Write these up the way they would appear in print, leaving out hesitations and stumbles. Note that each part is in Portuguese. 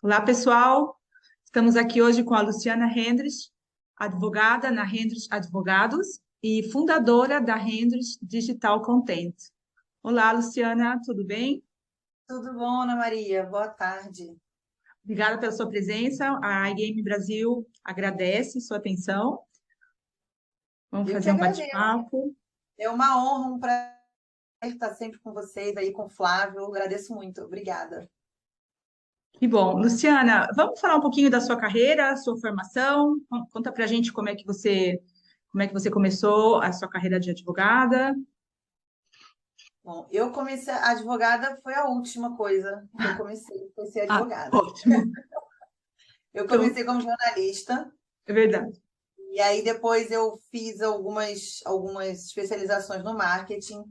Olá, pessoal. Estamos aqui hoje com a Luciana Hendrich, advogada na Hendrich Advogados e fundadora da Hendrich Digital Content. Olá, Luciana, tudo bem? Tudo bom, Ana Maria? Boa tarde. Obrigada pela sua presença. A iGame Brasil agradece sua atenção. Vamos Eu que fazer um agradeço. bate-papo. É uma honra, um prazer estar sempre com vocês aí, com o Flávio. Eu agradeço muito. Obrigada. Que bom. Luciana, vamos falar um pouquinho da sua carreira, sua formação. Conta pra gente como é que você começou a sua carreira de advogada. Bom, eu comecei, a advogada foi a última coisa que eu comecei, foi ser Ah, advogada. ótimo. Eu Então, comecei como jornalista é verdade. e aí depois eu fiz algumas especializações no marketing.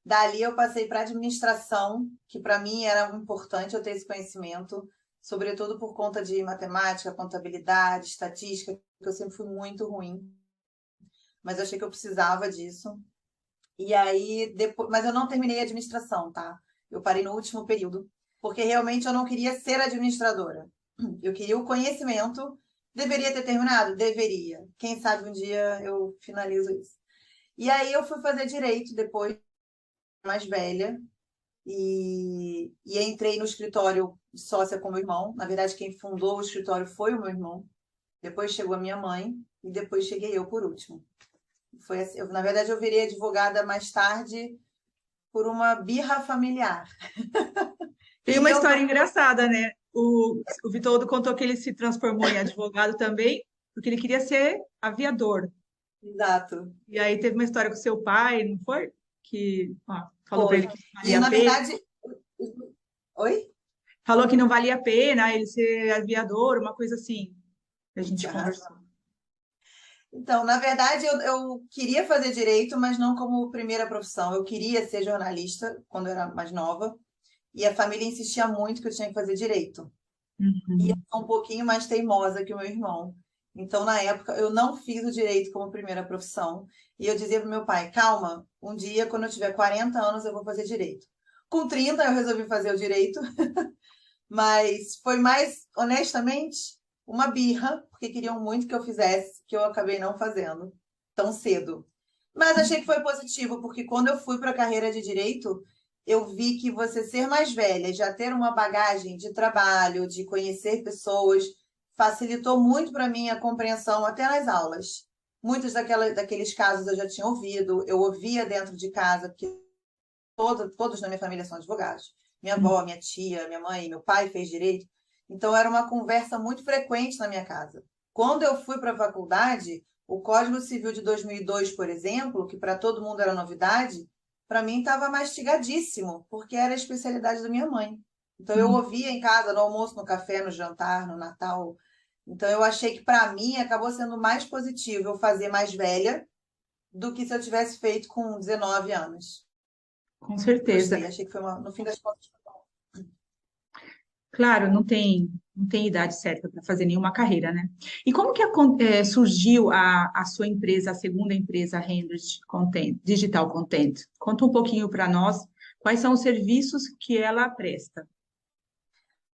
Dali eu passei para administração, que para mim era importante eu ter esse conhecimento, sobretudo por conta de matemática, contabilidade, estatística, que eu sempre fui muito ruim, mas eu achei que eu precisava disso. E aí depois, mas eu não terminei a administração, tá? Eu parei no último período, porque realmente eu não queria ser administradora. Eu queria o conhecimento. Deveria ter terminado? Deveria. Quem sabe um dia eu finalizo isso. E aí eu fui fazer direito depois, mais velha, e entrei no escritório de sócia com meu irmão. Na verdade, quem fundou o escritório foi o meu irmão. Depois chegou a minha mãe e depois cheguei eu por último. Foi assim, na verdade, eu virei advogada mais tarde por uma birra familiar. Tem uma Queriam que eu... história engraçada, né? O Vitoldo contou que ele se transformou em advogado também, porque ele queria ser aviador. Exato. E aí teve uma história com seu pai, não foi? Que falou para ele Foi. que não E, valia a na pena. verdade... Oi? Falou que não valia a pena ele ser aviador, uma coisa assim. A gente Exato. conversou. Então, na verdade, eu queria fazer direito, mas não como primeira profissão. Eu queria ser jornalista quando eu era mais nova. E a família insistia muito que eu tinha que fazer direito. E eu Uhum. sou um pouquinho mais teimosa que o meu irmão. Então, na época, eu não fiz o direito como primeira profissão. E eu dizia para meu pai: calma, um dia, quando eu tiver 40 anos, eu vou fazer direito. Com 30, eu resolvi fazer o direito, mas foi mais, honestamente, uma birra, porque queriam muito que eu fizesse, que eu acabei não fazendo tão cedo. Mas achei que foi positivo, porque quando eu fui para a carreira de direito, eu vi que você ser mais velha, já ter uma bagagem de trabalho, de conhecer pessoas, facilitou muito para mim a compreensão até nas aulas. Muitos daqueles casos eu já tinha ouvido, eu ouvia dentro de casa, porque todos na minha família são advogados. Minha avó, minha tia, minha mãe, meu pai fez direito. Então era uma conversa muito frequente na minha casa. Quando eu fui para a faculdade, o Código Civil de 2002, por exemplo, que para todo mundo era novidade, para mim estava mastigadíssimo, porque era a especialidade da minha mãe. Então eu Uhum. ouvia em casa, no almoço, no café, no jantar, no Natal. Então eu achei que para mim acabou sendo mais positivo eu fazer mais velha do que se eu tivesse feito com 19 anos. Com certeza. Gostei, achei que foi uma, no fim das contas. Claro, não tem idade certa para fazer nenhuma carreira, né? E como que surgiu a sua empresa, a segunda empresa, a Hendrix Content, Digital Content? Conta um pouquinho para nós quais são os serviços que ela presta.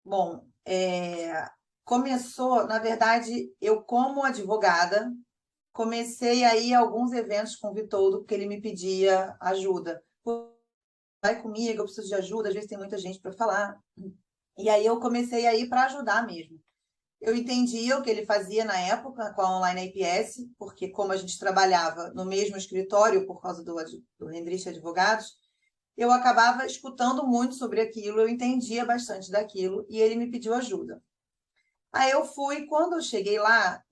Bom, começou, na verdade, eu como advogada, comecei a ir a alguns eventos com o Vitoldo, porque ele me pedia ajuda. Pô, vai comigo, eu preciso de ajuda, às vezes tem muita gente para falar. E aí eu comecei a ir para ajudar mesmo. Eu entendia o que ele fazia na época com a Online APS, porque como a gente trabalhava no mesmo escritório por causa do Hendrich Advogados, eu acabava escutando muito sobre aquilo, eu entendia bastante daquilo e ele me pediu ajuda. Aí eu fui, quando eu cheguei lá,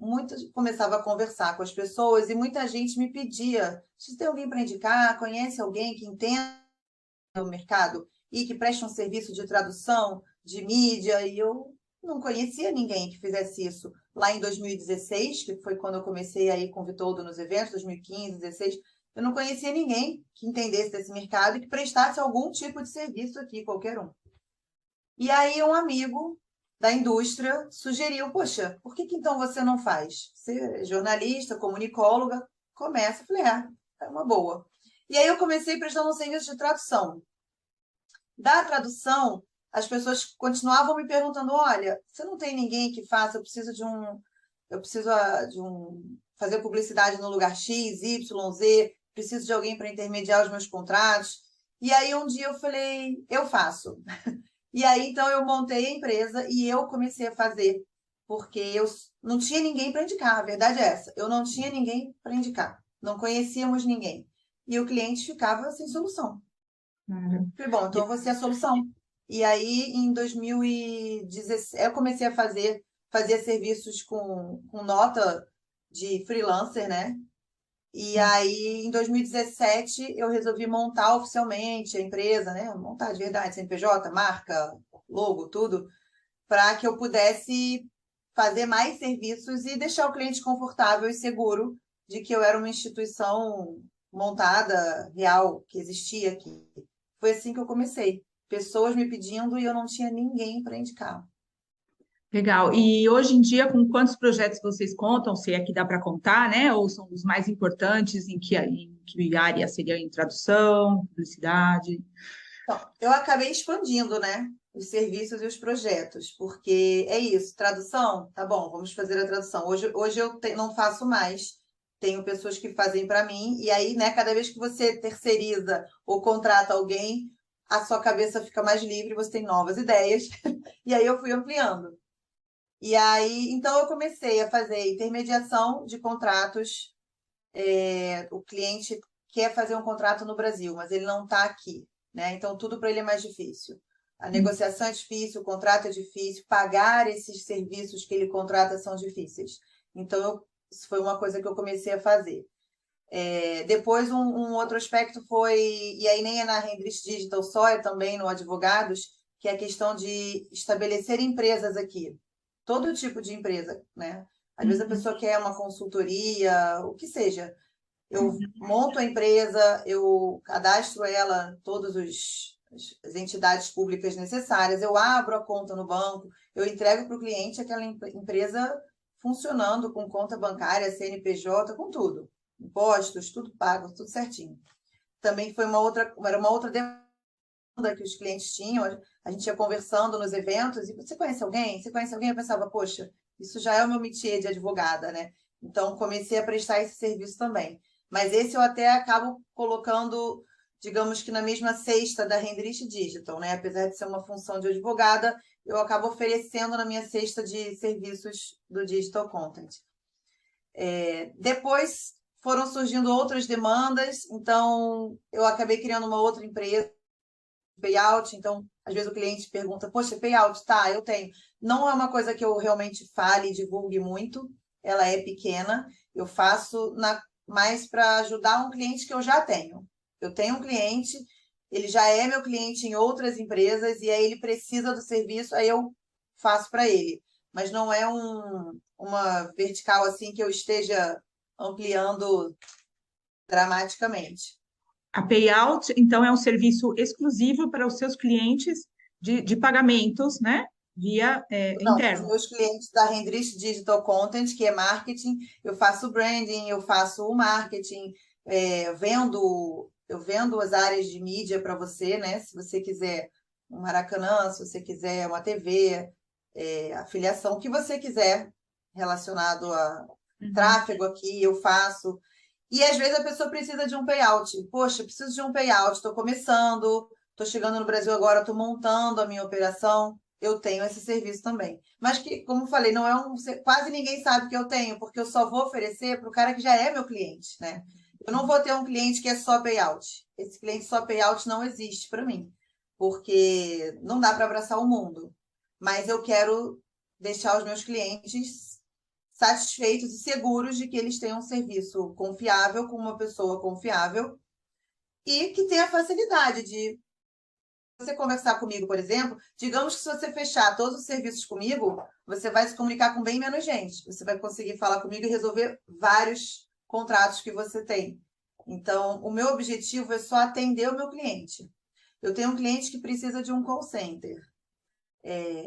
começava a conversar com as pessoas e muita gente me pedia: se tem alguém para indicar, conhece alguém que entenda o mercado e que preste um serviço de tradução, de mídia, e eu não conhecia ninguém que fizesse isso. Lá em 2016, que foi quando eu comecei a ir com o Vitoldo nos eventos, 2015, 2016, eu não conhecia ninguém que entendesse desse mercado e que prestasse algum tipo de serviço aqui, qualquer um. E aí um amigo da indústria sugeriu: poxa, por que então você não faz? Você é jornalista, comunicóloga, começa. Eu falei: é uma boa. E aí eu comecei prestando um serviço de tradução. Da tradução, as pessoas continuavam me perguntando, olha, você não tem ninguém que faça, eu preciso de um, fazer publicidade no lugar X, Y, Z, preciso de alguém para intermediar os meus contratos. E aí um dia eu falei, eu faço. E aí então eu montei a empresa e eu comecei a fazer, porque eu não tinha ninguém para indicar, a verdade é essa. Eu não tinha ninguém para indicar, não conhecíamos ninguém. E o cliente ficava sem solução. Claro. Falei, bom, então eu vou ser a solução. E aí, em 2016, eu comecei a fazer serviços com nota de freelancer, né? E aí, em 2017, eu resolvi montar oficialmente a empresa, né? Montar de verdade, CNPJ, marca, logo, tudo, para que eu pudesse fazer mais serviços e deixar o cliente confortável e seguro de que eu era uma instituição montada, real, que existia aqui. Foi assim que eu comecei. Pessoas me pedindo e eu não tinha ninguém para indicar. Legal. E hoje em dia, com quantos projetos vocês contam? Se é que dá para contar, né? Ou são os mais importantes, em que área seria em tradução, publicidade? Então, eu acabei expandindo, né, os serviços e os projetos, porque é isso, tradução, tá bom, vamos fazer a tradução. Hoje não faço mais, tenho pessoas que fazem para mim, e aí, né, cada vez que você terceiriza ou contrata alguém, a sua cabeça fica mais livre, você tem novas ideias, e aí eu fui ampliando. E aí, então eu comecei a fazer intermediação de contratos. O cliente quer fazer um contrato no Brasil, mas ele não está aqui, né? Então tudo para ele é mais difícil. A negociação é difícil, o contrato é difícil, pagar esses serviços que ele contrata são difíceis. Então isso foi uma coisa que eu comecei a fazer. Depois um outro aspecto foi, e aí nem é na Rendrich Digital só, é também no Advogados, que é a questão de estabelecer empresas aqui. Todo tipo de empresa, né? Às vezes a pessoa quer uma consultoria, o que seja. Eu monto a empresa, eu cadastro ela, todas as entidades públicas necessárias, eu abro a conta no banco, eu entrego para o cliente aquela empresa funcionando com conta bancária, CNPJ, com tudo. Impostos, tudo pago, tudo certinho. Também era uma outra demanda que os clientes tinham, a gente ia conversando nos eventos, e você conhece alguém? Você conhece alguém? Eu pensava, poxa, isso já é o meu métier de advogada, né? Então, comecei a prestar esse serviço também. Mas esse eu até acabo colocando, digamos que na mesma cesta da Rendrich Digital, né? Apesar de ser uma função de advogada, eu acabo oferecendo na minha cesta de serviços do Digital Content. Depois foram surgindo outras demandas, então eu acabei criando uma outra empresa, payout, então às vezes o cliente pergunta, poxa, payout, tá, eu tenho. Não é uma coisa que eu realmente fale e divulgue muito, ela é pequena, eu faço mais para ajudar um cliente que eu já tenho. Eu tenho um cliente, ele já é meu cliente em outras empresas e aí ele precisa do serviço, aí eu faço para ele. Mas não é uma vertical assim que eu esteja ampliando dramaticamente. A Payout, então, é um serviço exclusivo para os seus clientes de pagamentos, né? Via Não, para os interno. meus clientes da Rendrich Digital Content, que é marketing, eu faço branding, eu faço o marketing, eu vendo as áreas de mídia para você, né? Se você quiser um Maracanã, se você quiser uma TV, afiliação, o que você quiser relacionado a Uhum. tráfego aqui, eu faço. E às vezes a pessoa precisa de um payout. Poxa, eu preciso de um payout, estou começando, estou chegando no Brasil agora, estou montando a minha operação. Eu tenho esse serviço também. Mas que, como eu falei, não é quase ninguém sabe que eu tenho, porque eu só vou oferecer para o cara que já é meu cliente, né? Eu não vou ter um cliente que é só payout. Esse cliente só payout não existe para mim, porque não dá para abraçar o mundo. Mas eu quero deixar os meus clientes satisfeitos e seguros de que eles têm um serviço confiável, com uma pessoa confiável e que tenha facilidade de você conversar comigo, por exemplo. Digamos que se você fechar todos os serviços comigo, você vai se comunicar com bem menos gente. Você vai conseguir falar comigo e resolver vários contratos que você tem. Então, o meu objetivo é só atender o meu cliente. Eu tenho um cliente que precisa de um call center.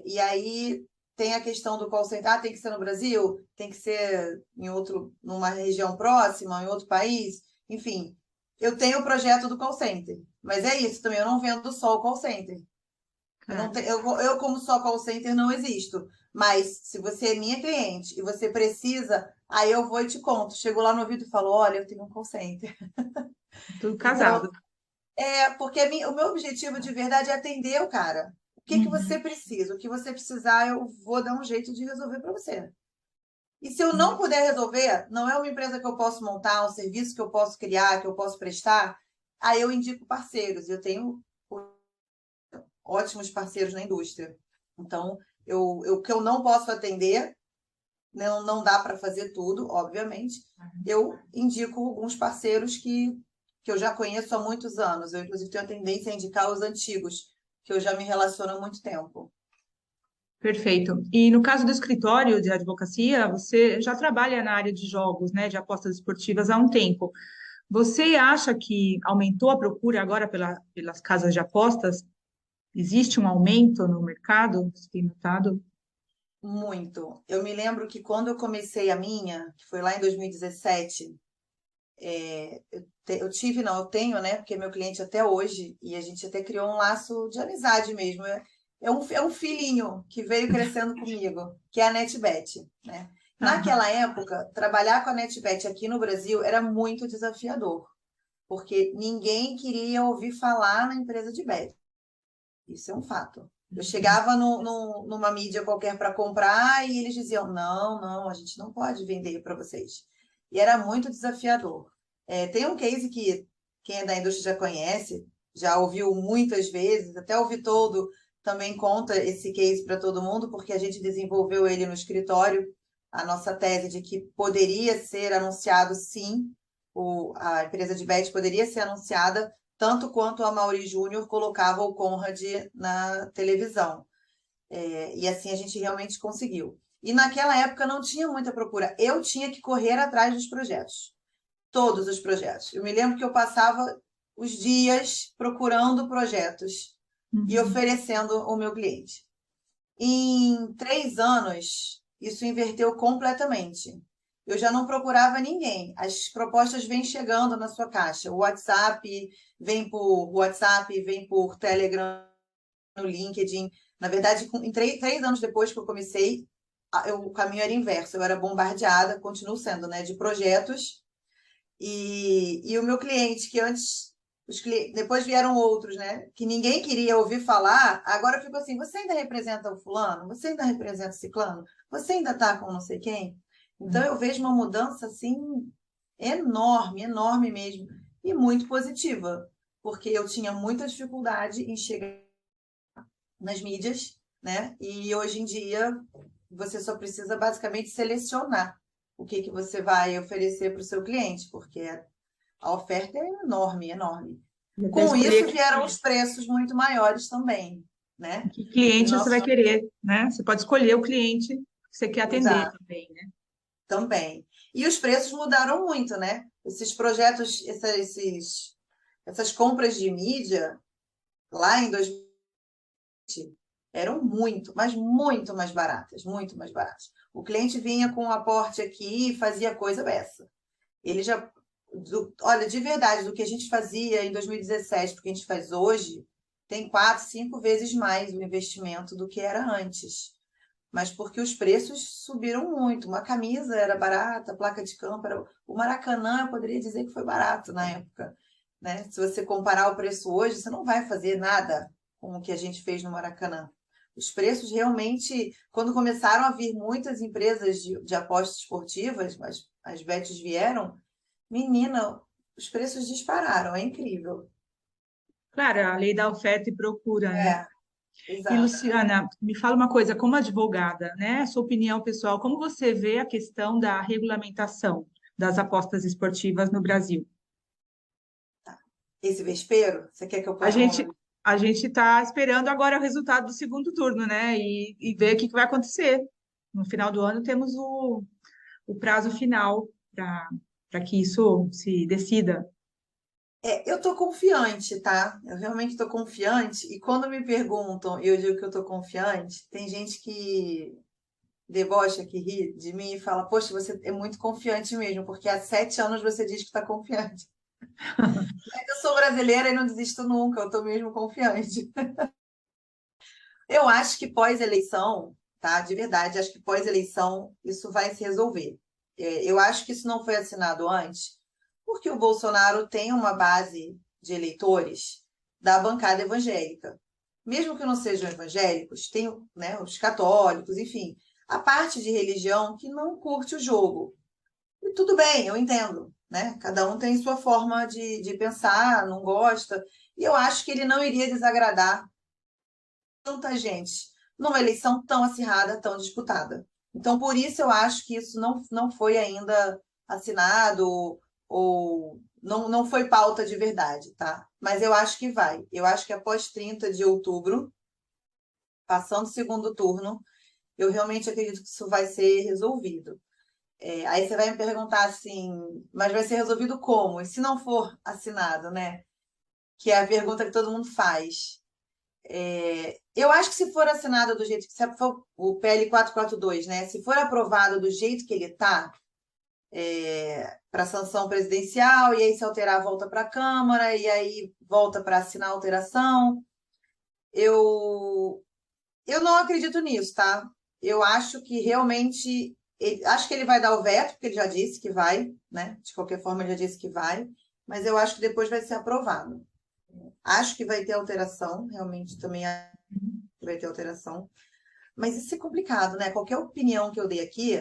E aí tem a questão do call center, tem que ser no Brasil, tem que ser numa região próxima, em outro país, enfim. Eu tenho o projeto do call center, mas é isso também, eu não vendo só o call center. Não Claro. eu, como só call center, não existo. Mas se você é minha cliente e você precisa, aí eu vou e te conto. Chego lá no ouvido e falo, olha, eu tenho um call center. Tudo Então, casado. porque o meu objetivo de verdade é atender o cara. O que que você Uhum. precisa? O que você precisar, eu vou dar um jeito de resolver para você. E se eu não puder resolver, não é uma empresa que eu posso montar, um serviço que eu posso criar, que eu posso prestar, aí eu indico parceiros. Eu tenho ótimos parceiros na indústria. Então, o que eu não posso atender, não dá para fazer tudo, obviamente, eu indico alguns parceiros que eu já conheço há muitos anos. Eu, inclusive, tenho a tendência a indicar os antigos, que eu já me relaciono há muito tempo. Perfeito. E no caso do escritório de advocacia, você já trabalha na área de jogos, né, de apostas esportivas há um tempo. Você acha que aumentou a procura agora pelas casas de apostas? Existe um aumento no mercado? Você tem notado? Muito. Eu me lembro que quando eu comecei a minha, que foi lá em 2017, eu tive, não, eu tenho, né? Porque é meu cliente até hoje, e a gente até criou um laço de amizade mesmo. É um filhinho que veio crescendo comigo, que é a NetBet, né? Aham. Naquela época, trabalhar com a NetBet aqui no Brasil era muito desafiador, porque ninguém queria ouvir falar na empresa de bet. Isso é um fato. Eu chegava numa mídia qualquer para comprar e eles diziam: não, não, a gente não pode vender para vocês. E era muito desafiador. Tem um case que quem é da indústria já conhece, já ouviu muitas vezes, até o Vitoldo também conta esse case para todo mundo, porque a gente desenvolveu ele no escritório, a nossa tese de que poderia ser anunciado sim, a empresa de bet poderia ser anunciada tanto quanto a Mauri Júnior colocava o Conrad na televisão. E assim a gente realmente conseguiu. E naquela época não tinha muita procura. Eu tinha que correr atrás dos projetos. Todos os projetos. Eu me lembro que eu passava os dias procurando projetos e Uhum. oferecendo ao meu cliente. Em 3 anos, isso inverteu completamente. Eu já não procurava ninguém. As propostas vêm chegando na sua caixa. O WhatsApp vem por WhatsApp, vem por Telegram, no LinkedIn. Na verdade, em 3 anos depois que eu comecei, o caminho era inverso. Eu era bombardeada, continuo sendo, né, de projetos e o meu cliente, que antes, depois vieram outros, né? Que ninguém queria ouvir falar, agora ficou assim: você ainda representa o fulano? Você ainda representa o ciclano? Você ainda está com não sei quem? Então eu vejo uma mudança assim enorme, enorme mesmo, e muito positiva, porque eu tinha muita dificuldade em chegar nas mídias, né? E hoje em dia você só precisa basicamente selecionar o que que você vai oferecer para o seu cliente, porque a oferta é enorme, enorme. Já tem que Com escolher isso vieram os preços muito maiores também, né? que E cliente você vai nossos, querer, né? Você pode escolher o cliente que você quer atender exato, também, né? também. E os preços mudaram muito, né? Esses projetos, essas compras de mídia lá em 2020 eram muito, mas muito mais baratas, muito mais baratas. O cliente vinha com um aporte aqui e fazia coisa dessa. Ele já, olha, de verdade, do que a gente fazia em 2017 para o que a gente faz hoje, tem 4, 5 vezes mais o investimento do que era antes. Mas porque os preços subiram muito. Uma camisa era barata, a placa de campo era. O Maracanã, eu poderia dizer que foi barato na época, né? Se você comparar o preço hoje, você não vai fazer nada com o que a gente fez no Maracanã. Os preços realmente, quando começaram a vir muitas empresas de apostas esportivas, mas as bets vieram, menina, os preços dispararam, é incrível. Claro, a lei da oferta e procura, né? É, E exato. Luciana, me fala uma coisa, como advogada, né? Sua opinião pessoal, como você vê a questão da regulamentação das apostas esportivas no Brasil? Esse vespeiro, você quer que eu A ponha a mão gente na... a gente está esperando agora o resultado do segundo turno, né? E ver o que que vai acontecer. No final do ano temos o prazo final para que isso se decida. Eu tô confiante, tá? Eu realmente tô confiante. E quando me perguntam e eu digo que eu tô confiante, tem gente que debocha, que ri de mim e fala: poxa, você é muito confiante mesmo, porque há 7 anos você diz que tá confiante. Eu sou brasileira e não desisto nunca, eu tô mesmo confiante. Eu acho que pós-eleição, tá? De verdade, acho que pós-eleição isso vai se resolver. Eu acho que isso não foi assinado antes, porque o Bolsonaro tem uma base de eleitores da bancada evangélica. Mesmo que não sejam evangélicos, tem, né, os católicos, enfim, a parte de religião que não curte o jogo. E tudo bem, eu entendo, né? Cada um tem sua forma de pensar, não gosta. E eu acho que ele não iria desagradar tanta gente numa eleição tão acirrada, tão disputada. Então, por isso eu acho que isso não foi ainda assinado ou não foi pauta de verdade, tá? Mas eu acho que vai. Eu acho que após 30 de outubro, passando o segundo turno, eu realmente acredito que isso vai ser resolvido. Aí você vai me perguntar assim, mas vai ser resolvido como? E se não for assinado, né? Que é a pergunta que todo mundo faz. Eu acho que se for assinado do jeito que se for o PL 442, né? Se for aprovado do jeito que ele está, para sanção presidencial, e aí se alterar, volta para a Câmara, e aí volta para assinar a alteração, eu, eu não acredito nisso, tá? Eu acho que realmente. Acho que ele vai dar o veto, porque ele já disse que vai, né? De qualquer forma, ele já disse que vai, mas eu acho que depois vai ser aprovado. Acho que vai ter alteração, realmente também acho que vai ter alteração. Mas isso é complicado, né? Qualquer opinião que eu dei aqui,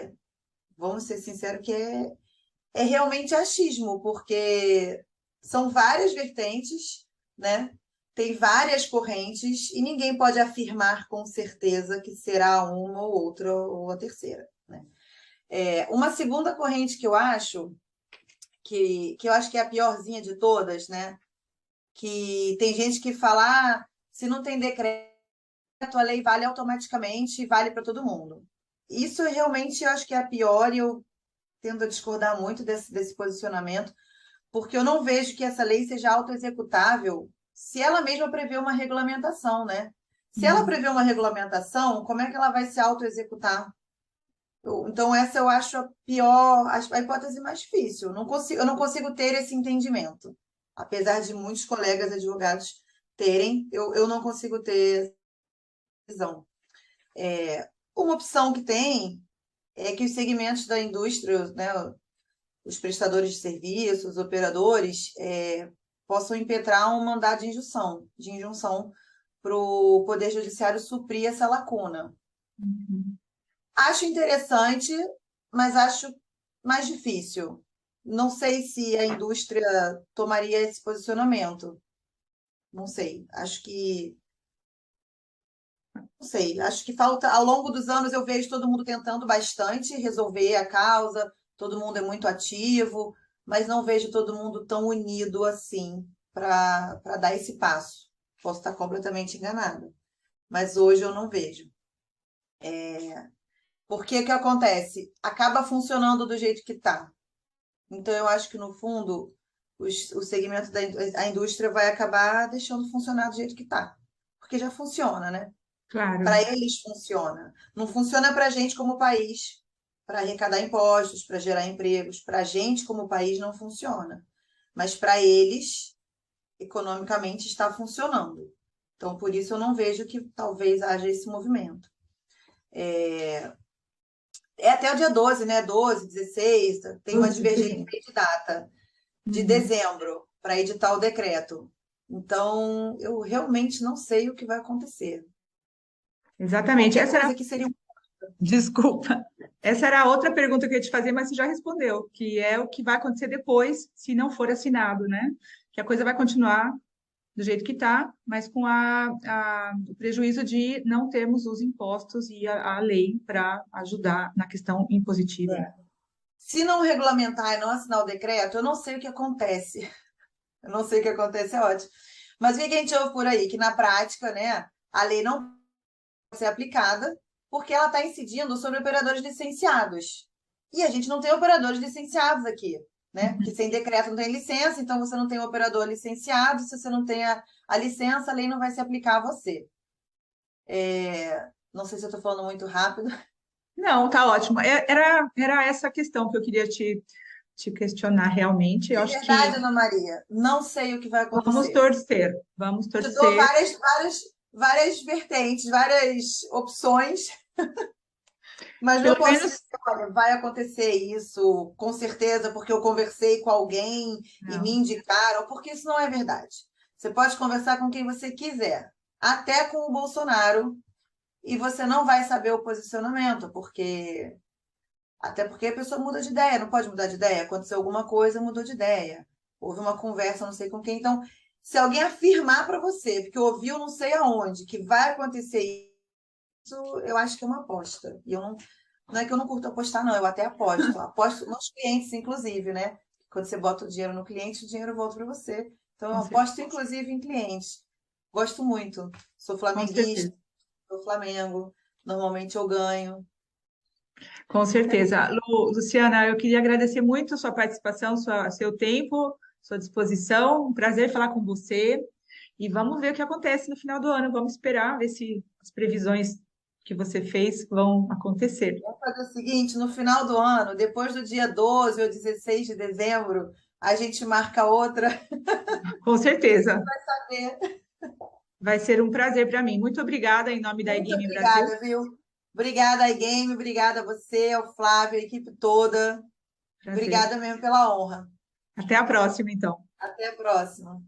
vamos ser sinceros, que é realmente achismo, porque são várias vertentes, né? Tem várias correntes e ninguém pode afirmar com certeza que será uma ou outra ou a terceira, né? Uma segunda corrente que eu acho que eu acho que é a piorzinha de todas, né? Que tem gente que fala, se não tem decreto, a lei vale automaticamente e vale para todo mundo. Isso realmente eu acho que é a pior e eu tendo a discordar muito desse posicionamento, porque eu não vejo que essa lei seja autoexecutável se ela mesma prevê uma regulamentação, né? Se ela Uhum. prevê uma regulamentação, como é que ela vai se autoexecutar? Então, essa eu acho a pior, a hipótese mais difícil. Eu não consigo ter esse entendimento. Apesar de muitos colegas advogados terem, eu não consigo ter visão. Uma opção que tem é que os segmentos da indústria, né, os prestadores de serviços, os operadores, possam impetrar um mandado de injunção para o Poder Judiciário suprir essa lacuna. Uhum. Acho interessante, mas acho mais difícil. Não sei se a indústria tomaria esse posicionamento. Não sei. Não sei. Acho que falta, ao longo dos anos, eu vejo todo mundo tentando bastante resolver a causa, todo mundo é muito ativo, mas não vejo todo mundo tão unido assim para dar esse passo. Posso estar completamente enganada, mas hoje eu não vejo. Porque o que acontece? Acaba funcionando do jeito que está. Então, eu acho que, no fundo, o segmento a indústria vai acabar deixando funcionar do jeito que está. Porque já funciona, né? Claro. Para eles funciona. Não funciona para a gente como país, para arrecadar impostos, para gerar empregos. Para a gente como país não funciona. Mas para eles, economicamente, está funcionando. Então, por isso eu não vejo que talvez haja esse movimento. É até o dia 12, né? 12, 16, tem uma 12 de divergência setembro. de data, de Uhum. dezembro, para editar o decreto. Então, eu realmente não sei o que vai acontecer. Exatamente. Qualquer Essa coisa era, que seria. desculpa, essa era a outra pergunta que eu ia te fazer, mas você já respondeu, que é o que vai acontecer depois, se não for assinado, né? Que a coisa vai continuar do jeito que está, mas com o prejuízo de não termos os impostos e a lei para ajudar na questão impositiva. Se não regulamentar e não assinar o decreto, eu não sei o que acontece. Eu não sei o que acontece, é ótimo. Mas o que a gente ouve por aí? Que na prática, né, a lei não pode ser aplicada porque ela está incidindo sobre operadores licenciados. E a gente não tem operadores licenciados aqui, né? Porque sem decreto não tem licença, então você não tem um operador licenciado. Se você não tem a licença, a lei não vai se aplicar a você. Não sei se eu estou falando muito rápido. Não, tá ótimo. Era essa a questão que eu queria te questionar realmente. Eu De acho que verdade, Ana Maria, não sei o que vai vamos acontecer. torcer, vamos Te dou torcer. várias vertentes, várias opções, mas não Pelo posso dizer, menos, olha, vai acontecer isso, com certeza, porque eu conversei com alguém e me não, indicaram, porque isso não é verdade. Você pode conversar com quem você quiser, até com o Bolsonaro, e você não vai saber o posicionamento, porque até porque a pessoa muda de ideia, não pode mudar de ideia. Aconteceu alguma coisa, mudou de ideia. Houve uma conversa, não sei com quem. Então, se alguém afirmar para você, porque ouviu não sei aonde, que vai acontecer isso, eu acho que é uma aposta. E eu não, não é que eu não curto apostar, não, eu até aposto. Aposto nos clientes, inclusive, né? Quando você bota o dinheiro no cliente, o dinheiro volta para você. Então, eu com aposto, certeza. inclusive, em clientes. Gosto muito. Sou Com flamenguista, certeza. sou Flamengo. Normalmente eu ganho. Com certeza. Luciana, eu queria agradecer muito a sua participação, seu tempo, sua disposição. Um prazer falar com você. E vamos ver o que acontece no final do ano. Vamos esperar ver se as previsões que você fez vão acontecer. Vamos fazer o seguinte, no final do ano, depois do dia 12 ou 16 de dezembro, a gente marca outra Com certeza. para saber. Vai ser um prazer para mim. Muito obrigada em nome da Muito eGame Brasil. obrigada, viu? Obrigada, iGame, obrigada a você, ao Flávio, a equipe toda. Prazer. Obrigada mesmo pela honra. Até a próxima, então. Até a próxima.